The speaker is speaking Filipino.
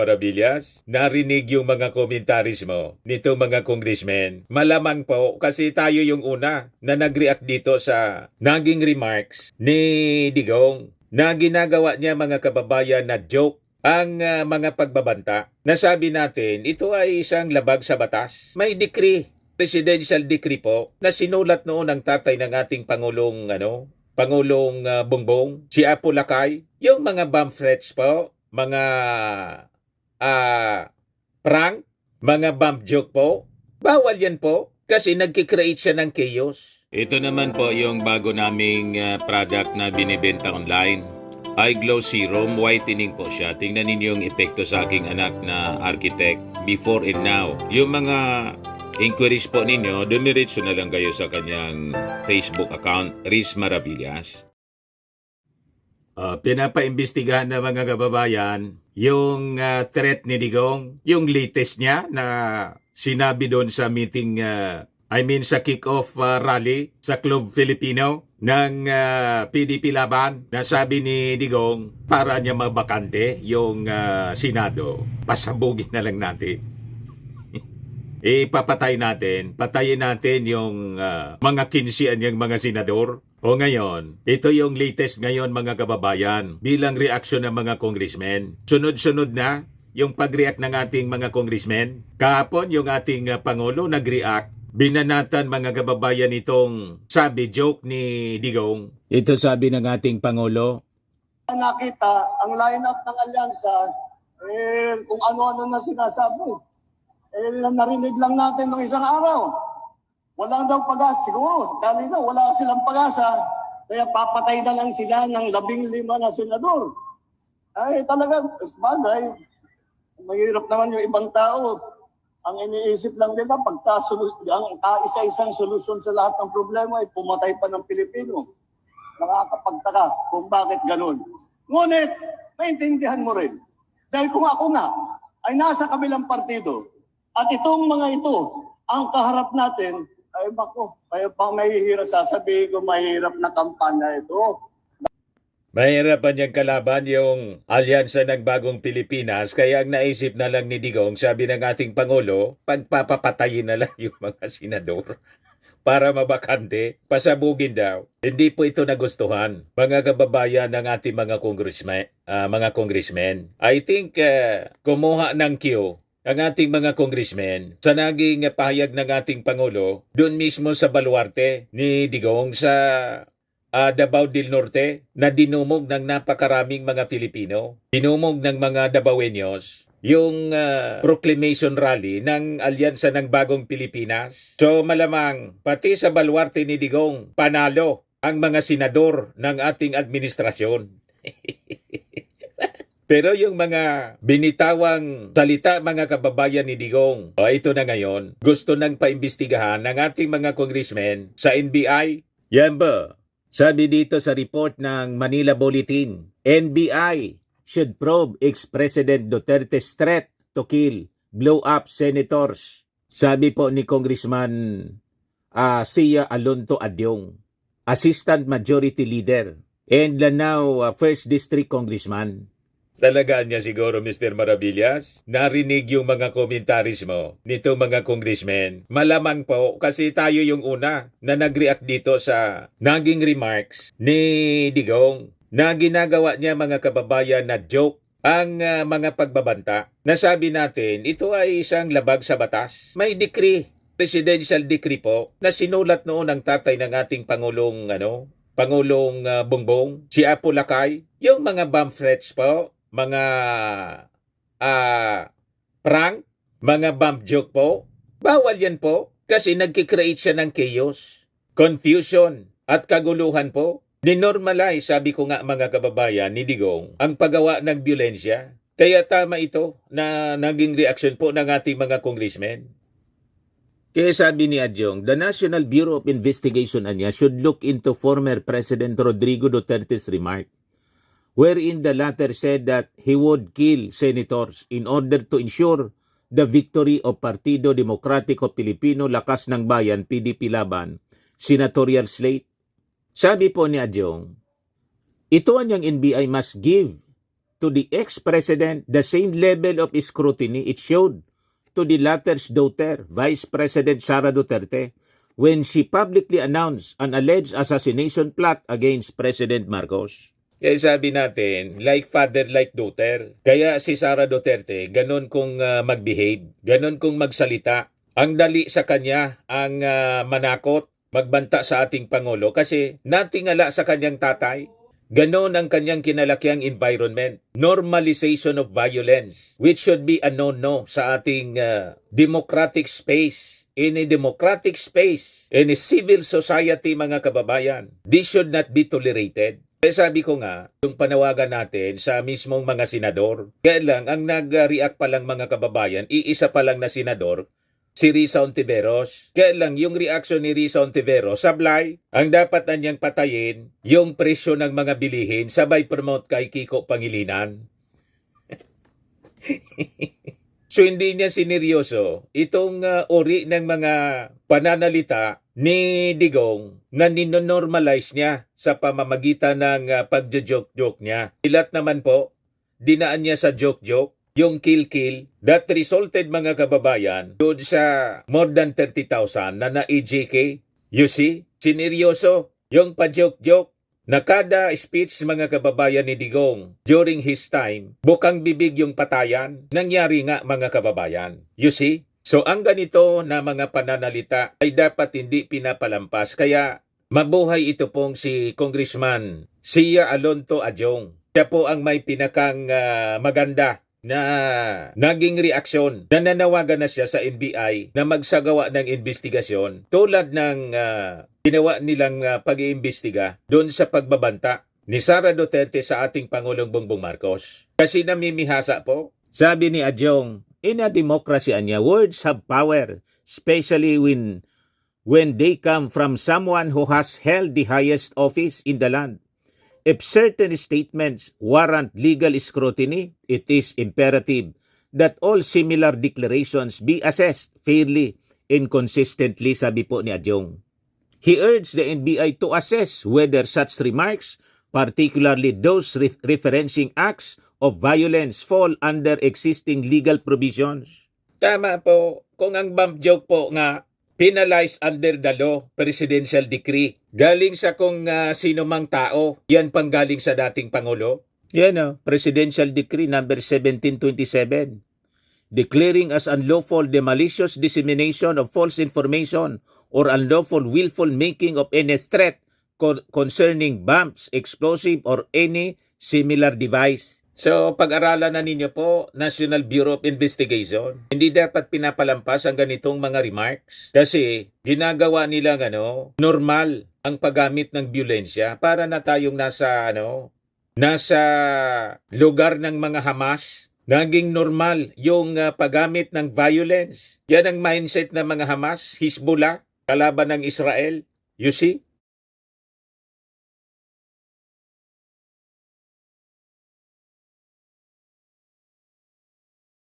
Maravillas, narinig yung mga komentaris mo nito mga congressmen. Malamang po kasi tayo yung una na nag-react dito sa naging remarks ni Digong na ginagawa niya mga kababayan na joke ang mga pagbabanta. Nasabi natin, ito ay isang labag sa batas. May decree, presidential decree po, na sinulat noon ng tatay ng ating Pangulong Bongbong, si Apo Lakay. Yung mga bomb threats po, mga prank, mga bump joke po, bawal yan po kasi nagkikreate siya ng chaos. Ito naman po yung bago naming product na binibenta online. iGlow Serum, whitening po siya. Tingnan ninyo yung epekto sa aking anak na architect before and now. Yung mga inquiries po ninyo, dumiretso na lang kayo sa kanyang Facebook account, Riz Maravillas. Pinapaimbestigahan ng mga kababayan yung threat ni Digong, yung latest niya na sinabi doon sa meeting, sa kick-off rally sa Club Filipino ng PDP Laban, na sabi ni Digong para niya mabakante yung Senado. Pasabugin na lang natin. Patayin natin yung mga kinsian yung mga senador. O ngayon, ito yung latest ngayon mga kababayan bilang reaksyon ng mga congressmen. Sunod-sunod na yung pag-react ng ating mga congressmen. Kahapon yung ating Pangulo nag-react. Binanatan mga kababayan itong sabi joke ni Digong. Ito sabi ng ating Pangulo. Nakita ang lineup ng alyansa, kung ano-ano na sinasabi. Narinig lang natin ng isang araw. Wala daw pag-asa. Siguro, kanina wala silang pag-asa. Kaya papatay na lang sila ng 15 na senador. Ay talaga, bagay. Mahirap naman yung ibang tao. Ang iniisip lang nila, ang isa-isang solusyon sa lahat ng problema ay pumatay pa ng Pilipino. Nakakapagtaka kung bakit ganun. Ngunit, maintindihan mo rin. Dahil kung ako nga ay nasa kabilang partido, at itong mga ito, ang kaharap natin, ay bako, kaya pa mahihirap sasabihin ko, mahirap na kampanya ito. Mahirap pa niyang kalaban yung alyansa ng bagong Pilipinas, kaya ang naisip na lang ni Digong, sabi ng ating Pangulo, pagpapapatayin na lang yung mga senador para mabakante, pasabugin daw. Hindi po ito nagustuhan, mga kababayan ng ating mga congressmen. I think kumuha ng cue ang ating mga congressmen sa naging pahayag ng ating Pangulo doon mismo sa baluarte ni Digong sa Davao del Norte na dinumog ng napakaraming mga Filipino, dinumog ng mga Davaoeños yung proclamation rally ng Alyansa ng Bagong Pilipinas. So malamang pati sa baluarte ni Digong panalo ang mga senador ng ating administrasyon. Pero yung mga binitawang salita mga kababayan ni Digong, ito na ngayon, gusto nang paimbestigahan ng ating mga congressmen sa NBI. Yan ba? Sabi dito sa report ng Manila Bulletin, NBI should probe ex-President Duterte's threat to kill, blow up senators. Sabi po ni Congressman Sia Alonto Adyong, Assistant Majority Leader, and Lanao 1st District Congressman. Talaga niya siguro, Mr. Maravillas, narinig yung mga komentaris mo nito mga congressmen. Malamang po kasi tayo yung una na nag-react dito sa naging remarks ni Digong na ginagawa niya mga kababayan na joke ang mga pagbabanta. Nasabi natin, ito ay isang labag sa batas. May decree, presidential decree po, na sinulat noon ng tatay ng ating Pangulong Bongbong, si Apo Lakay. Yung mga bomb threats po, mga prank, mga bump joke po, bawal yan po kasi nagkikreate siya ng chaos, confusion at kaguluhan po. Ninormalize, sabi ko nga mga kababayan ni Digong, ang paggawa ng byulensya. Kaya tama ito na naging reaksyon po ng ating mga congressmen. Kaya sabi ni Adyong, the National Bureau of Investigation should look into former President Rodrigo Duterte's remark, wherein the latter said that he would kill senators in order to ensure the victory of Partido Demokratiko Pilipino Lakas ng Bayan, PDP Laban, senatorial slate. Sabi po ni Adyong, ito ang NBI must give to the ex-president the same level of scrutiny it showed to the latter's daughter, Vice President Sara Duterte, when she publicly announced an alleged assassination plot against President Marcos. Kaya sabi natin, like father, like daughter. Kaya si Sara Duterte, ganun kung mag-behave, ganun kung magsalita. Ang dali sa kanya ang manakot, magbanta sa ating Pangulo kasi natingala sa kanyang tatay. Ganon ang kanyang kinalakiang environment. Normalization of violence, which should be a no-no sa ating democratic space. In a democratic space, in a civil society, mga kababayan, this should not be tolerated. Kaya sabi ko nga, yung panawagan natin sa mismong mga senador, kaya lang, ang nag-react pa lang mga kababayan, iisa pa lang na senador, si Risa Ontiveros. Kaya lang, yung reaction ni Risa Ontiveros, sablay, ang dapat na niyang patayin, yung presyo ng mga bilihin, sabay promote kay Kiko Pangilinan. So, hindi niya sineryoso itong uri ng mga pananalita ni Digong na ninonormalize niya sa pamamagitan ng pagjo-joke-joke niya. Ilat naman po, dinaan niya sa joke-joke, yung kill-kill that resulted mga kababayan doon sa more than 30,000 na na-EJK. You see? Sineryoso yung pa-joke-joke na kada speech mga kababayan ni Digong during his time, bukang bibig yung patayan. Nangyari nga mga kababayan. You see? So ang ganito na mga pananalita ay dapat hindi pinapalampas. Kaya mabuhay ito pong si Congressman Sia Alonto Adjong. Siya po ang may pinakang maganda na naging reaksyon. Nananawagan na siya sa NBI na magsagawa ng investigasyon tulad ng ginawa nilang pag-iimbestiga doon sa pagbabanta ni Sara Duterte sa ating Pangulong Bongbong Marcos. Kasi namimihasa po. Sabi ni Adjong, in a democracy anya, words have power, especially when they come from someone who has held the highest office in the land. If certain statements warrant legal scrutiny, it is imperative that all similar declarations be assessed fairly and consistently, sabi po ni Adjong. He urged the NBI to assess whether such remarks, particularly those referencing acts of violence, fall under existing legal provisions. Tama po, kung ang bump joke po nga, penalized under the law, presidential decree. Galing sa kung sino mang tao, yan pang galing sa dating Pangulo. Yan Presidential Decree number 1727. Declaring as unlawful the malicious dissemination of false information or unlawful willful making of any threat concerning bombs, explosive, or any similar device. So, pag-aralan na ninyo po, National Bureau of Investigation, hindi dapat pinapalampas ang ganitong mga remarks kasi ginagawa nila normal ang paggamit ng byulensya para na tayong nasa lugar ng mga Hamas. Naging normal yung paggamit ng violence. Yan ang mindset ng mga Hamas, Hezbollah, kalaban ng Israel. You see?